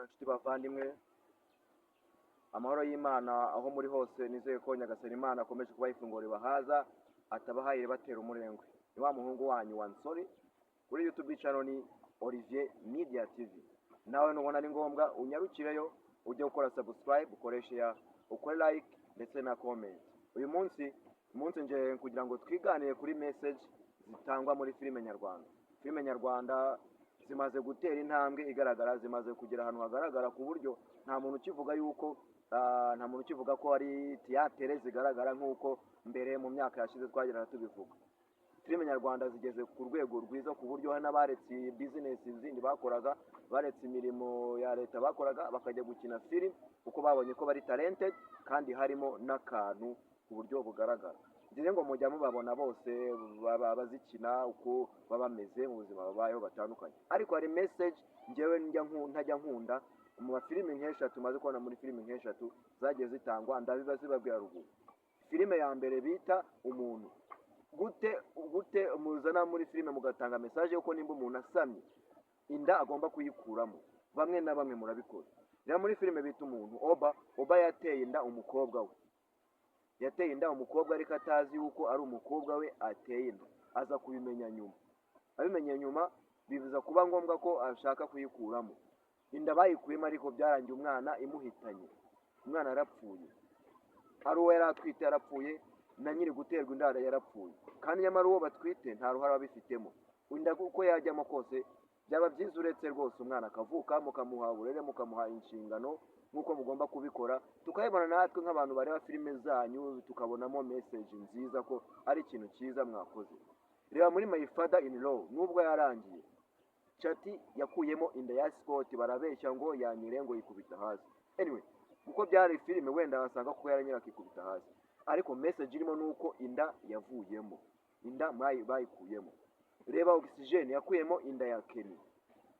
Inshuti bavandimwe, amahoro y'Imana aho muri hose, nizeye ko Nyagasani Imana akomeje kubaha ifunguro ribahaza, atabahaye batera umurengwe. Ni wa muhungu wanyu Wansori, kuri YouTube channel ni Olivier Media TV. Nawe nubona ari ngombwa unyarukireyo, ujye gukora subscribe, ukore like ndetse na comment. Uyu munsi nje kugira ngo twiganire kuri message zitangwa muri filime nyarwanda. Filime nyarwanda zimaze gutera intambwe igaragara, zimaze kugera ahantu hagaragara ku buryo nta muntu ukivuga ko ari théâtre zigaragara nk'uko mbere mu myaka yashize twageraga tubivuga. Filime nyarwanda zigeze ku rwego rwiza ku buryo hari n'abaretse business zindi bakoraga, baretse imirimo ya leta bakoraga bakajya gukina film kuko babonye ko bari talented kandi harimo n'akantu ku buryo bugaragara. Ngira ngo mujya mubabona bose bazikina uko baba bameze mu buzima babayeho batandukanye, ariko hari message njyewe ntajya nkunda mu filime nk'eshatu maze kubona. Muri filime nk'eshatu zagiye zitangwa ndabiba zibabwira ruguru. Filime ya mbere bita Umuntu, gute muzana muri filime mugatanga message yuko nimba umuntu asamye inda agomba kuyikuramo, bamwe na bamwe murabikora. Rero muri filime bita Umuntu, Oba yateye inda umukobwa we, yateye inda umukobwa ariko atazi yuko ari umukobwa we ateye inda, aza kubimenya nyuma. Abimenye nyuma bivuza kuba ngombwa ko ashaka kuyikuramo. Inda bayikuyemo ariko byarangiye umwana imuhitanye, umwana yarapfuye, ari uwo yari atwite yarapfuye, na nyiri guterwa inda yarapfuye, kandi nyamara uwo batwite nta ruhara babifitemo. Inda uko yajyamo kose byaba byiza uretse rwose umwana akavuka, mukamuha uburere, mukamuha inshingano nk'uko mugomba kubikora, tukayibona natwe nk'abantu bareba filime zanyu tukabonamo message nziza ko ari ikintu cyiza mwakoze. Reba muri My Father in Law, nubwo yarangiye Chati yakuyemo inda ya Scott, barabeshya ngo yanyire ngo yikubita hasi. Anyway, uko byari filime wenda wasanga ko yaranyira kikubita hasi, ariko message irimo nuko inda yavuyemo, inda bayikuyemo. Reba Oxygen yakuyemo inda ya Kenny,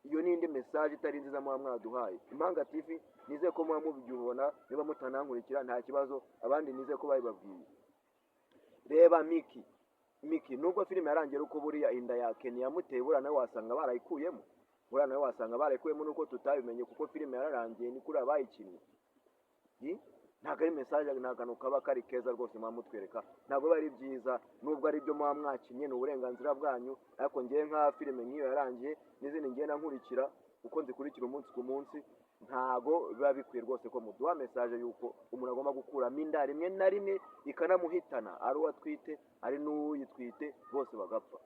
iyo ni indi message itari nziza mwaduhaye. Impanga TV nize ko mubyubona, niba mutanankurikira nta kibazo, abandi nize ko bayibabwiye. Reba Miki, nubwo filime yarangiye uko buriya inda ya Kenny yamuteye, buriya nawe wasanga barayikuyemo, nuko tutabimenye kuko filime yararangiye ni kuri abayikinnye. Ntabwo ari message, ntakantu kaba kari keza rwose mwamutwereka, ntabwo bari byiza. Nubwo ari byo mwakinnye ni uburenganzira bwanyu, ariko ngiye nka filime nk'iyo yarangiye n'izindi ngenda nkurikira uko nzikurikira umunsi ku munsi, ntago biba bikwiye rwose ko muduha message yuko umuntu agomba gukuramo inda rimwe na rimwe ikanamuhitana, ari uwo atwite ari n'uyitwite bose bagapfa.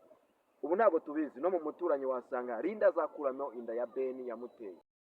Ubu ntabwo tubizi, no mu muturanyi wasanga Linda azakuramo inda ya Ben yamuteye.